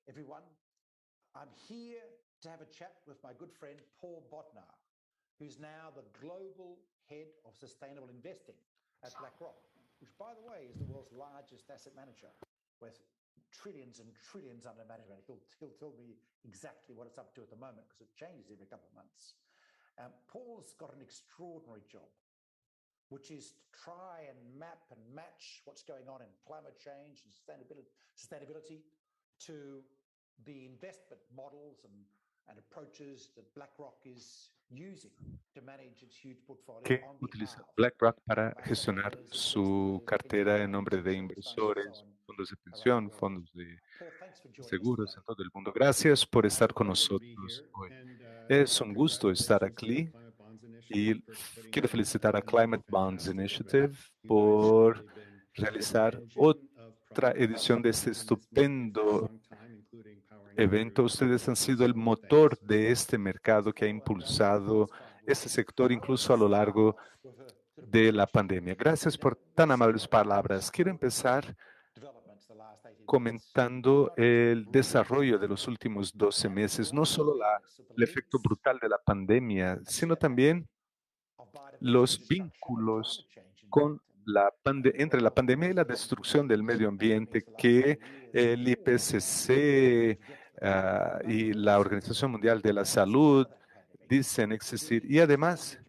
everyone. I'm here to have a chat with my good friend Paul Bodnar, who's now the Global Head of Sustainable Investing at BlackRock, which, by the way, is the world's largest asset manager with trillions and trillions under management. He'll tell me exactly what it's up to at the moment because it changes every couple of months. Paul's got an extraordinary job, which is to try and map and match what's going on in climate change and sustainability to the investment models and approaches that BlackRock is using to manage its huge portfolio que on utiliza behalf BlackRock para gestionar su cartera en nombre de inversores, fondos de pensión, fondos de seguros en todo el mundo. Gracias por estar con nosotros hoy. Es un gusto estar aquí y quiero felicitar a Climate Bonds Initiative por realizar otra edición de este estupendo evento. Ustedes han sido el motor de este mercado que ha impulsado este sector incluso a lo largo de la pandemia. Gracias por tan amables palabras. Quiero empezar comentando el desarrollo de los últimos 12 meses, no solo el efecto brutal de la pandemia, sino también los vínculos con entre la pandemia y la destrucción del medio ambiente que el IPCC y la Organización Mundial de la Salud dicen existir. Y además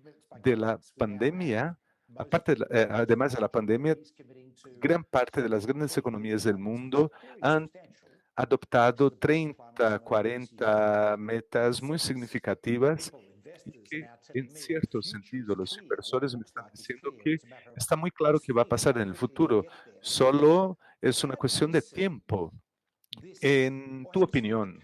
de la pandemia, además de la pandemia, gran parte de las grandes economías del mundo han adoptado 30, 40 metas muy significativas y que en cierto sentido los inversores me están diciendo que está muy claro que va a pasar en el futuro. Solo es una cuestión de tiempo. En tu opinión,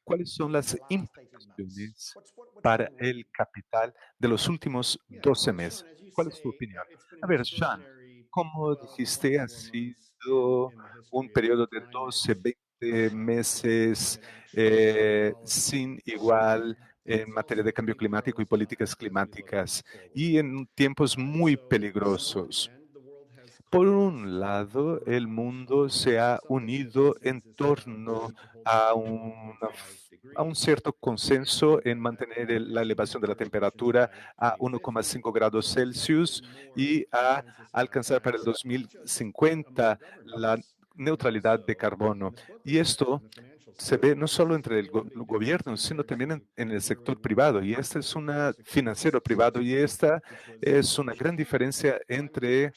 ¿cuáles son las implicaciones para el capital de los últimos 12 meses? ¿Cuál es tu opinión? A ver, Sean, como dijiste, ha sido un periodo de 12, 20 meses sin igual en materia de cambio climático y políticas climáticas y en tiempos muy peligrosos. Por un lado, el mundo se ha unido en torno a un cierto consenso en mantener la elevación de la temperatura a 1,5 grados Celsius y a alcanzar para el 2050 la neutralidad de carbono. Y esto se ve no solo entre el gobierno, sino también en el sector privado. Y este es un financiero privado y esta es una gran diferencia entre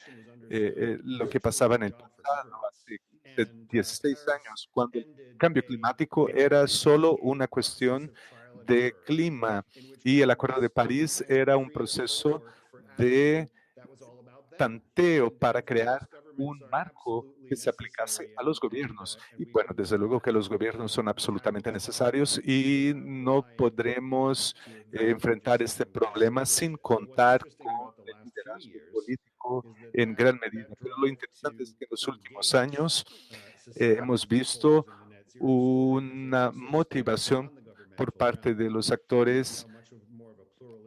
lo que pasaba en el pasado, hace 16 años, cuando el cambio climático era solo una cuestión de clima y el Acuerdo de París era un proceso de tanteo para crear un marco que se aplicase a los gobiernos. Y bueno, desde luego que los gobiernos son absolutamente necesarios y no podremos enfrentar este problema sin contar con el liderazgo político en gran medida. Pero lo interesante es que en los últimos años hemos visto una motivación por parte de los actores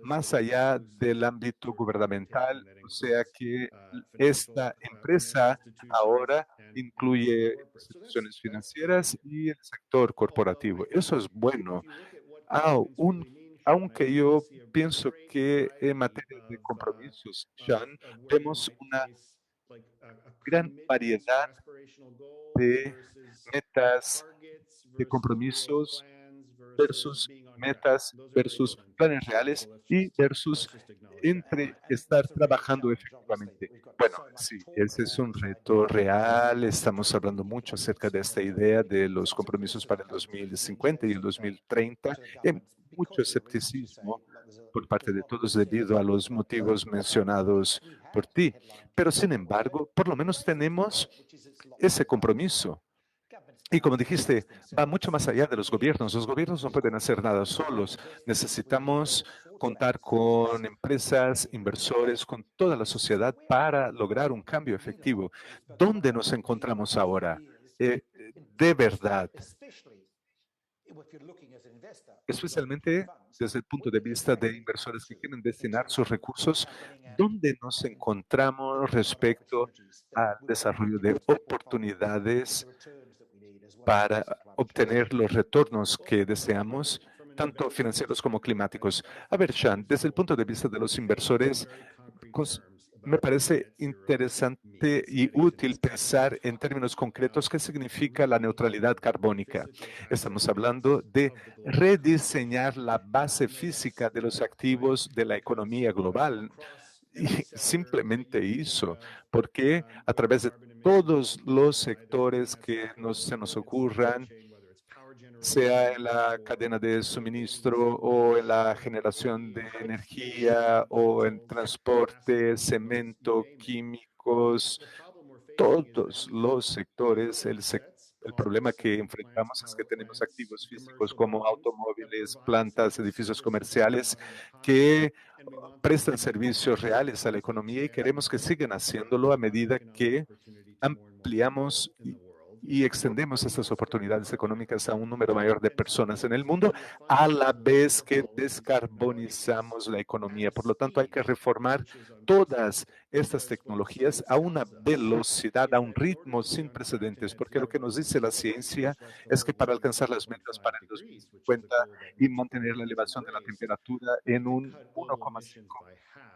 más allá del ámbito gubernamental, o sea que esta empresa ahora incluye instituciones financieras y el sector corporativo. Eso es bueno. Aún, aunque yo pienso que en materia de compromisos, Sean, vemos una gran variedad de metas, de compromisos versus metas, versus planes reales y versus entre estar trabajando efectivamente. Bueno, sí, ese es un reto real. Estamos hablando mucho acerca de esta idea de los compromisos para el 2050 y el 2030. Hay mucho escepticismo por parte de todos debido a los motivos mencionados por ti. Pero sin embargo, por lo menos tenemos ese compromiso. Y como dijiste, va mucho más allá de los gobiernos. Los gobiernos no pueden hacer nada solos. Necesitamos contar con empresas, inversores, con toda la sociedad para lograr un cambio efectivo. ¿Dónde nos encontramos ahora? De verdad, especialmente desde el punto de vista de inversores que quieren destinar sus recursos, ¿dónde nos encontramos respecto al desarrollo de oportunidades para obtener los retornos que deseamos, tanto financieros como climáticos. A ver, Sean, desde el punto de vista de los inversores, me parece interesante y útil pensar en términos concretos qué significa la neutralidad carbónica. Estamos hablando de rediseñar la base física de los activos de la economía global. Y simplemente eso, porque a través de todos los sectores que se nos ocurran, sea en la cadena de suministro o en la generación de energía o en transporte, cemento, químicos, todos los sectores, el problema que enfrentamos es que tenemos activos físicos como automóviles, plantas, edificios comerciales que prestan servicios reales a la economía y queremos que sigan haciéndolo a medida que ampliamos y extendemos estas oportunidades económicas a un número mayor de personas en el mundo, a la vez que descarbonizamos la economía. Por lo tanto, hay que reformar todas estas tecnologías a una velocidad, a un ritmo sin precedentes, porque lo que nos dice la ciencia es que para alcanzar las metas para el 2050 y mantener la elevación de la temperatura en un 1,5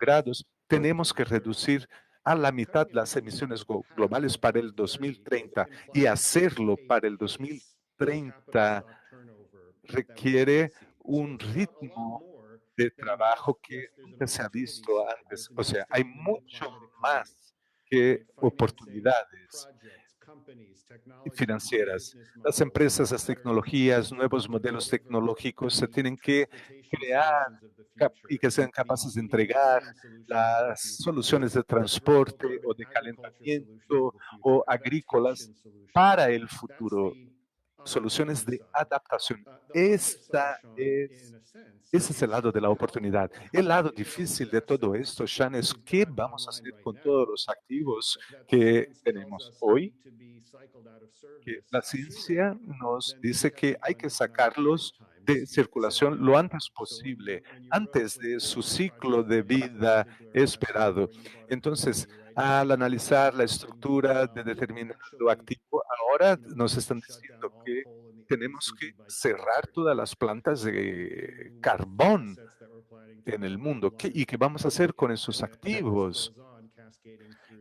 grados, tenemos que reducir a la mitad las emisiones globales para el 2030 y hacerlo para el 2030 requiere un ritmo de trabajo que nunca se ha visto antes. O sea, hay mucho más que oportunidades financieras. Las empresas, las tecnologías, nuevos modelos tecnológicos se tienen que crear y que sean capaces de entregar las soluciones de transporte o de calentamiento o agrícolas para el futuro, soluciones de adaptación. Ese es el lado de la oportunidad. El lado difícil de todo esto, Shan, es qué vamos a hacer con todos los activos que tenemos hoy, que la ciencia nos dice que hay que sacarlos de circulación lo antes posible, antes de su ciclo de vida esperado. Entonces, al analizar la estructura de determinado activo, ahora nos están diciendo que tenemos que cerrar todas las plantas de carbón en el mundo. ¿Y qué vamos a hacer con esos activos?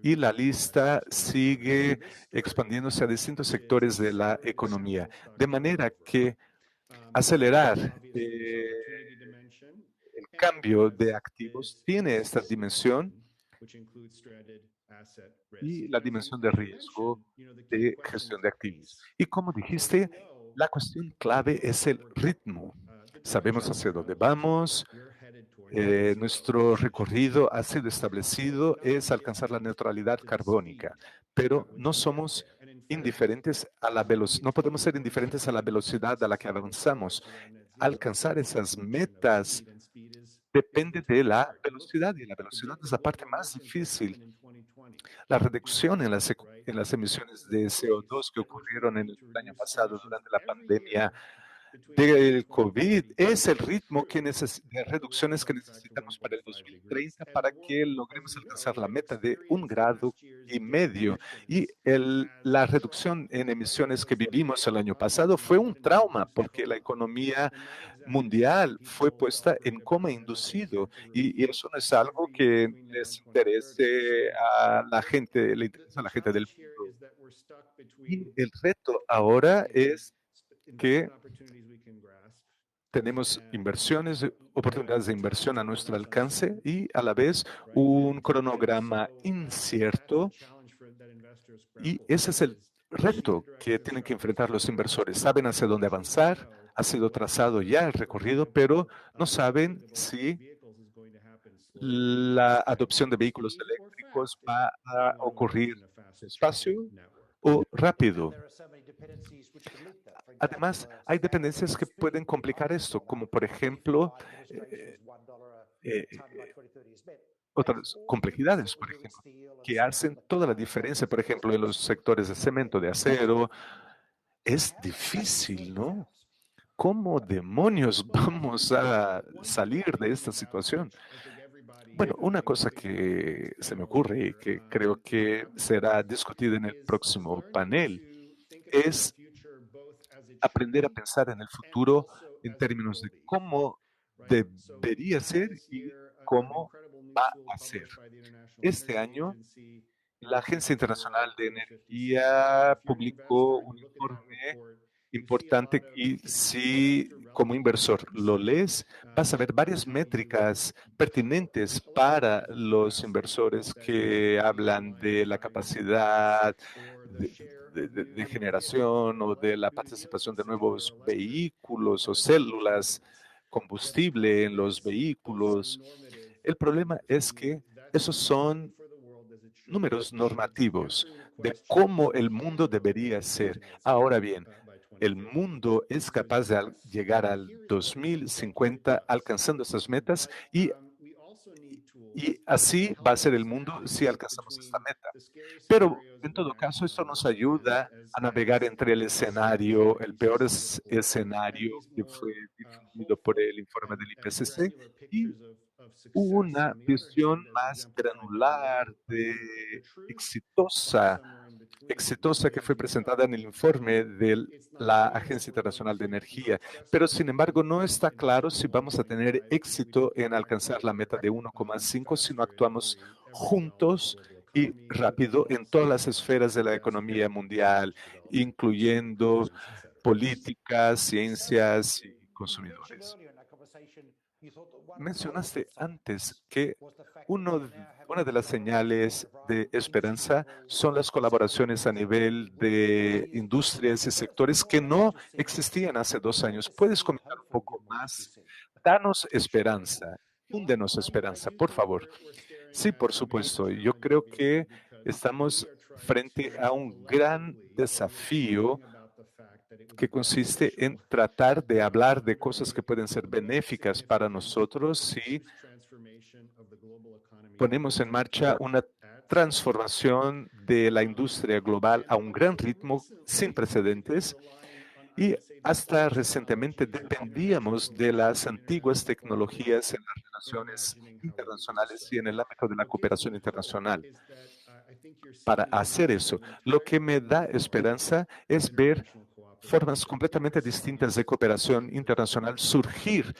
Y la lista sigue expandiéndose a distintos sectores de la economía, de manera que acelerar el cambio de activos tiene esta dimensión y la dimensión de riesgo de gestión de activos. Y como dijiste, la cuestión clave es el ritmo. Sabemos hacia dónde vamos. Nuestro recorrido ha sido establecido, es alcanzar la neutralidad carbónica, pero no somos indiferentes a la velocidad, no podemos ser indiferentes a la velocidad a la que avanzamos. Alcanzar esas metas depende de la velocidad y la velocidad es la parte más difícil. La reducción en las emisiones de CO2 que ocurrieron en el año pasado durante la pandemia del COVID es el ritmo de reducciones que necesitamos para el 2030 para que logremos alcanzar la meta de 1,5 grados. Y la reducción en emisiones que vivimos el año pasado fue un trauma porque la economía mundial fue puesta en coma inducido y eso no es algo que les interese a la gente, le interesa a la gente del mundo. Y el reto ahora es que tenemos inversiones, oportunidades de inversión a nuestro alcance y a la vez un cronograma incierto. Y ese es el reto que tienen que enfrentar los inversores. Saben hacia dónde avanzar, ha sido trazado ya el recorrido, pero no saben si la adopción de vehículos eléctricos va a ocurrir despacio o rápido. Además, hay dependencias que pueden complicar esto, como por ejemplo otras complejidades, por ejemplo, que hacen toda la diferencia, por ejemplo, en los sectores de cemento, de acero. Es difícil, ¿no? ¿Cómo demonios vamos a salir de esta situación? Bueno, una cosa que se me ocurre y que creo que será discutida en el próximo panel es aprender a pensar en el futuro en términos de cómo debería ser y cómo va a ser. Este año, la Agencia Internacional de Energía publicó un informe importante y si como inversor lo lees, vas a ver varias métricas pertinentes para los inversores que hablan de la capacidad de generación o de la participación de nuevos vehículos o células, combustible en los vehículos. El problema es que esos son números normativos de cómo el mundo debería ser. Ahora bien, el mundo es capaz de llegar al 2050 alcanzando esas metas y así va a ser el mundo si alcanzamos esta meta. Pero en todo caso, esto nos ayuda a navegar entre el escenario, el peor escenario que fue difundido por el informe del IPCC y una visión más granular de exitosa que fue presentada en el informe de la Agencia Internacional de Energía. Pero, sin embargo, no está claro si vamos a tener éxito en alcanzar la meta de 1,5 si no actuamos juntos y rápido en todas las esferas de la economía mundial, incluyendo políticas, ciencias y consumidores. Mencionaste antes que una de las señales de esperanza son las colaboraciones a nivel de industrias y sectores que no existían hace 2 años. ¿Puedes comentar un poco más? Danos esperanza, fúndenos esperanza, por favor. Sí, por supuesto. Yo creo que estamos frente a un gran desafío que consiste en tratar de hablar de cosas que pueden ser benéficas para nosotros si ponemos en marcha una transformación de la industria global a un gran ritmo sin precedentes y hasta recientemente dependíamos de las antiguas tecnologías en las relaciones internacionales y en el ámbito de la cooperación internacional. Para hacer eso, lo que me da esperanza es ver formas completamente distintas de cooperación internacional surgir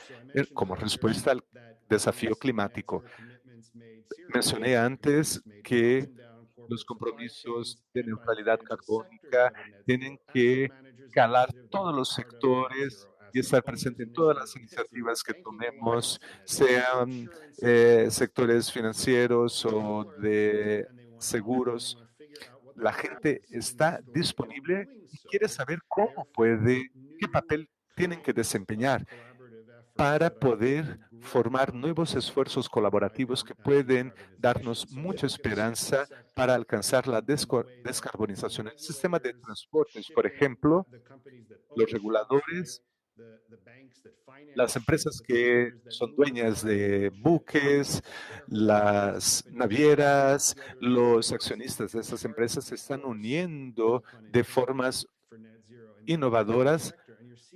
como respuesta al desafío climático. Mencioné antes que los compromisos de neutralidad carbónica tienen que calar todos los sectores y estar presente en todas las iniciativas que tomemos, sean sectores financieros o de seguros. La gente está disponible y quiere saber cómo puede, qué papel tienen que desempeñar para poder formar nuevos esfuerzos colaborativos que pueden darnos mucha esperanza para alcanzar la descarbonización. El sistema de transportes, por ejemplo, los reguladores, las empresas que son dueñas de buques, las navieras, los accionistas de esas empresas se están uniendo de formas innovadoras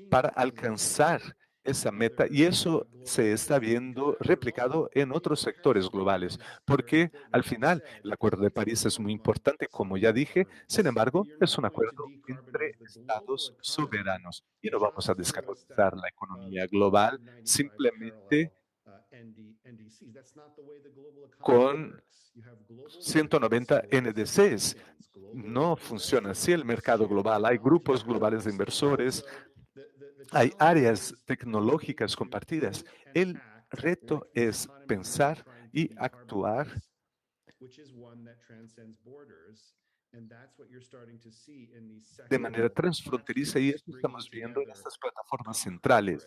para alcanzar esa meta y eso se está viendo replicado en otros sectores globales, porque al final el Acuerdo de París es muy importante, como ya dije, sin embargo, es un acuerdo entre estados soberanos y no vamos a descarbonizar la economía global simplemente con 190 NDCs. No funciona así el mercado global. Hay grupos globales de inversores, hay áreas tecnológicas compartidas. El reto es pensar y actuar de manera transfronteriza y esto estamos viendo en estas plataformas centrales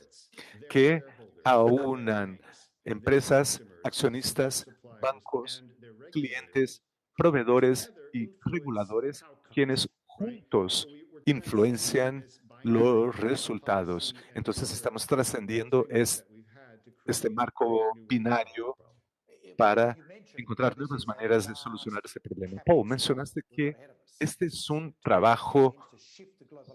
que aunan empresas, accionistas, bancos, clientes, proveedores y reguladores, quienes juntos influencian los resultados. Entonces estamos trascendiendo este marco binario para encontrar nuevas maneras de solucionar este problema. Paul, mencionaste que este es un trabajo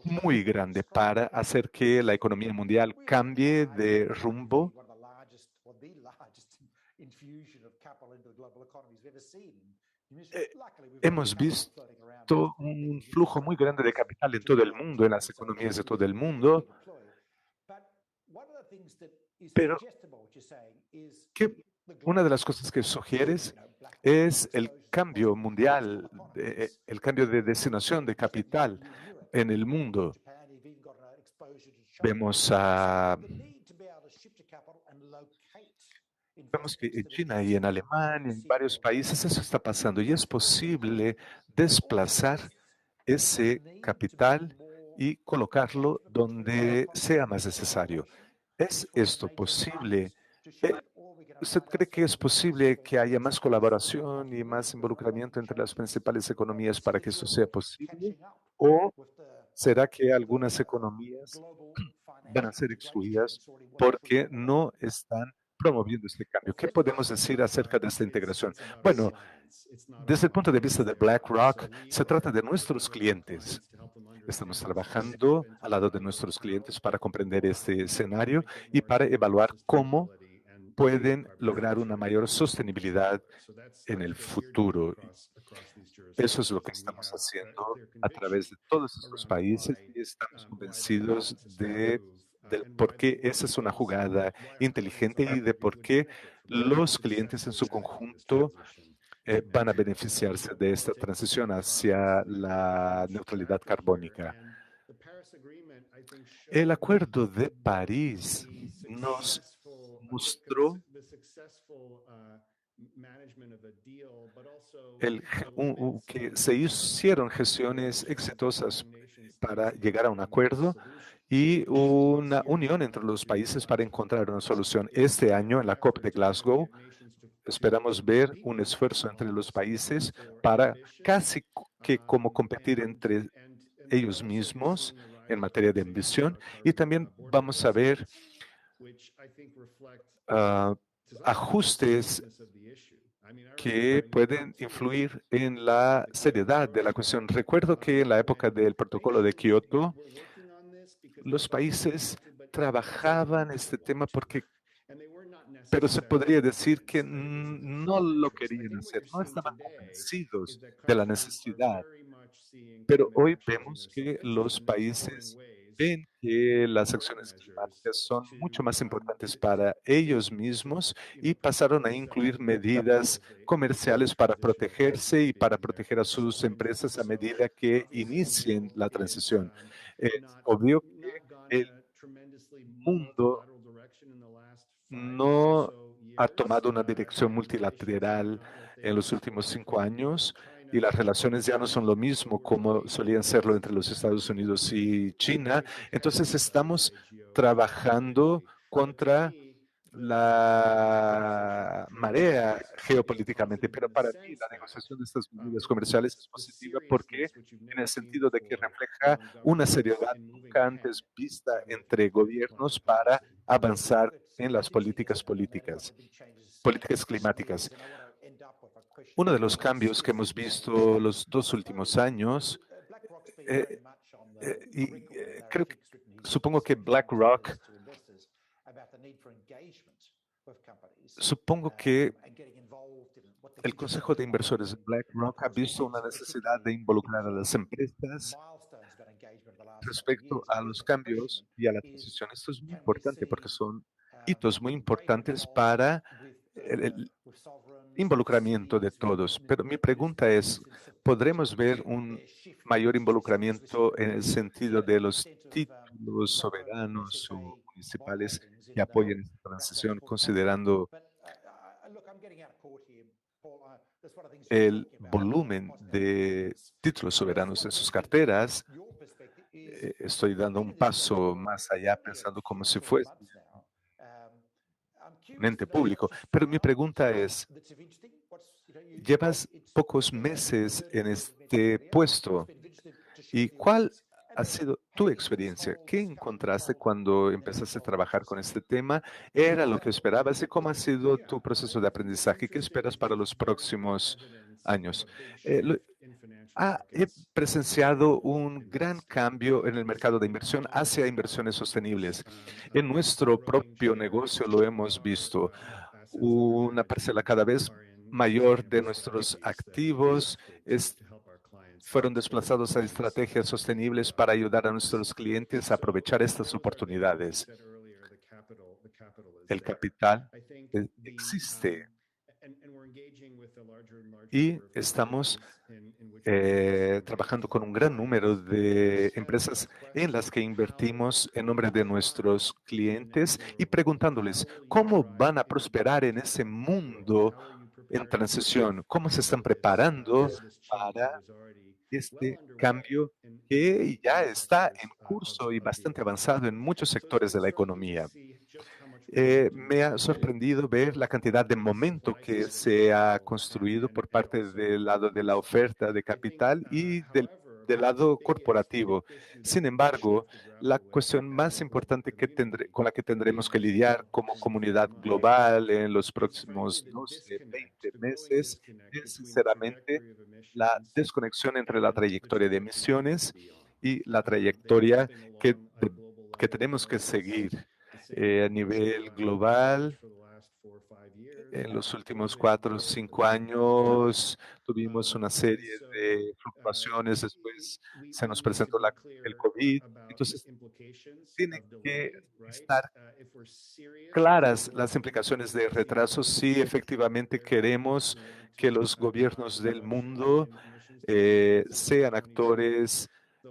muy grande para hacer que la economía mundial cambie de rumbo. hemos visto un flujo muy grande de capital en todo el mundo, en las economías de todo el mundo, pero una de las cosas que sugieres es el cambio mundial, el cambio de destinación de capital en el mundo. Vemos que en China y en Alemania, en varios países, eso está pasando y es posible desplazar ese capital y colocarlo donde sea más necesario. ¿Es esto posible? ¿Usted cree que es posible que haya más colaboración y más involucramiento entre las principales economías para que esto sea posible? ¿O será que algunas economías van a ser excluidas porque no están promoviendo este cambio? ¿Qué podemos decir acerca de esta integración? Bueno, desde el punto de vista de BlackRock, se trata de nuestros clientes. Estamos trabajando al lado de nuestros clientes para comprender este escenario y para evaluar cómo pueden lograr una mayor sostenibilidad en el futuro. Eso es lo que estamos haciendo a través de todos estos países y estamos convencidos del por qué esa es una jugada inteligente y de por qué los clientes en su conjunto van a beneficiarse de esta transición hacia la neutralidad carbónica. El Acuerdo de París nos mostró que se hicieron gestiones exitosas para llegar a un acuerdo y una unión entre los países para encontrar una solución. Este año, en la COP de Glasgow, esperamos ver un esfuerzo entre los países para casi que como competir entre ellos mismos en materia de ambición y también vamos a ver ajustes que pueden influir en la seriedad de la cuestión. Recuerdo que en la época del protocolo de Kioto, los países trabajaban este tema pero se podría decir que no lo querían hacer, no estaban convencidos de la necesidad. Pero hoy vemos que los países ven que las acciones climáticas son mucho más importantes para ellos mismos y pasaron a incluir medidas comerciales para protegerse y para proteger a sus empresas a medida que inicien la transición. Es obvio que el mundo no ha tomado una dirección multilateral en los últimos 5 años y las relaciones ya no son lo mismo como solían serlo entre los Estados Unidos y China. Entonces estamos trabajando contra la marea geopolíticamente, pero para mí la negociación de estas medidas comerciales es positiva porque en el sentido de que refleja una seriedad nunca antes vista entre gobiernos para avanzar en las políticas climáticas. Uno de los cambios que hemos visto los 2 últimos años, supongo que BlackRock, supongo que el Consejo de Inversores de BlackRock ha visto una necesidad de involucrar a las empresas respecto a los cambios y a la transición. Esto es muy importante porque son hitos muy importantes para el involucramiento de todos. Pero mi pregunta es, ¿podremos ver un mayor involucramiento en el sentido de los títulos soberanos o municipales que apoyen esta transición, considerando el volumen de títulos soberanos en sus carteras? Estoy dando un paso más allá pensando como si fuese un ente público. Pero mi pregunta es, llevas pocos meses en este puesto y ¿cuál ha sido tu experiencia? ¿Qué encontraste cuando empezaste a trabajar con este tema? ¿Era lo que esperabas? ¿Y cómo ha sido tu proceso de aprendizaje? ¿Qué esperas para los próximos años? He presenciado un gran cambio en el mercado de inversión hacia inversiones sostenibles. En nuestro propio negocio lo hemos visto. Una parcela cada vez mayor de nuestros activos fueron desplazados a estrategias sostenibles para ayudar a nuestros clientes a aprovechar estas oportunidades. El capital existe y estamos trabajando con un gran número de empresas en las que invertimos en nombre de nuestros clientes y preguntándoles cómo van a prosperar en ese mundo en transición, cómo se están preparando para este cambio que ya está en curso y bastante avanzado en muchos sectores de la economía. Me ha sorprendido ver la cantidad de momento que se ha construido por parte del lado de la oferta de capital y del lado corporativo. Sin embargo, la cuestión más importante con la que tendremos que lidiar como comunidad global en los próximos 12, 20 meses es sinceramente la desconexión entre la trayectoria de emisiones y la trayectoria que, que tenemos que seguir a nivel global. En los últimos 4 o 5 años tuvimos una serie de fluctuaciones, después se nos presentó el COVID, entonces tiene que estar claras las implicaciones de retrasos si efectivamente queremos que los gobiernos del mundo sean actores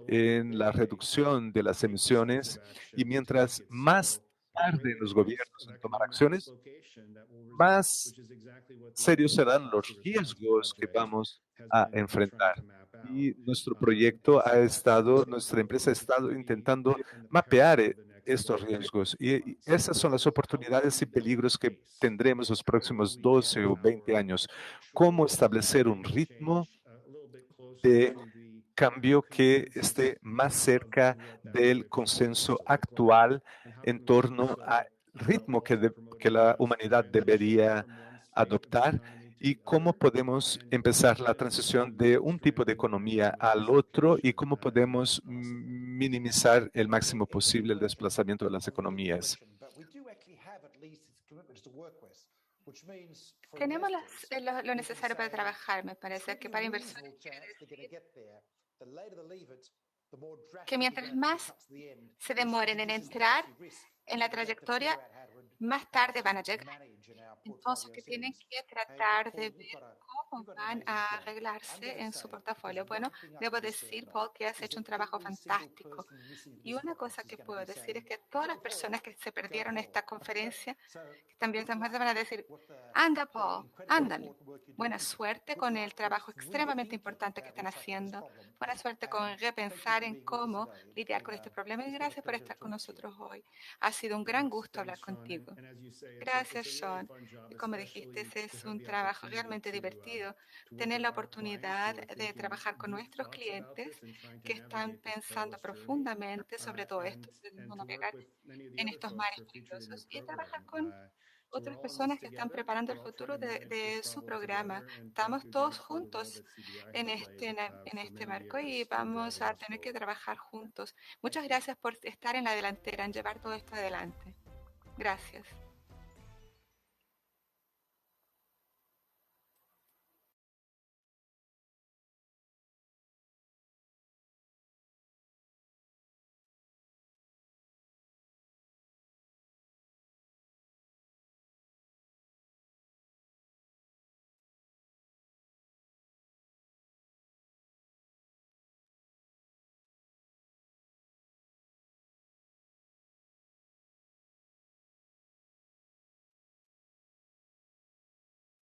en la reducción de las emisiones y mientras más tarden los gobiernos en tomar acciones, más serios serán los riesgos que vamos a enfrentar. Y nuestra empresa ha estado intentando mapear estos riesgos y esas son las oportunidades y peligros que tendremos los próximos 12 o 20 años. Cómo establecer un ritmo de cambio que esté más cerca del consenso actual en torno al ritmo que la humanidad debería adoptar y cómo podemos empezar la transición de un tipo de economía al otro y cómo podemos minimizar el máximo posible el desplazamiento de las economías. Tenemos lo necesario para trabajar, me parece que para inversores quiere decir que mientras más se demoren en entrar en la trayectoria, más tarde van a llegar. Entonces, que tienen que tratar de ver cómo van a arreglarse en su portafolio. Bueno, debo decir, Paul, que has hecho un trabajo fantástico. Y una cosa que puedo decir es que todas las personas que se perdieron esta conferencia, que también van a decir, anda, Paul, ándale. Buena suerte con el trabajo extremadamente importante que están haciendo. Buena suerte con repensar en cómo lidiar con este problema y gracias por estar con nosotros hoy. Ha sido un gran gusto hablar contigo. Gracias, Sean. Y como dijiste, es un trabajo realmente divertido tener la oportunidad de trabajar con nuestros clientes que están pensando profundamente sobre todo esto, de no navegar en estos mares peligrosos y trabajar con otras personas que están preparando el futuro de su programa. Estamos todos juntos en este barco y vamos a tener que trabajar juntos. Muchas gracias por estar en la delantera, en llevar todo esto adelante. Gracias.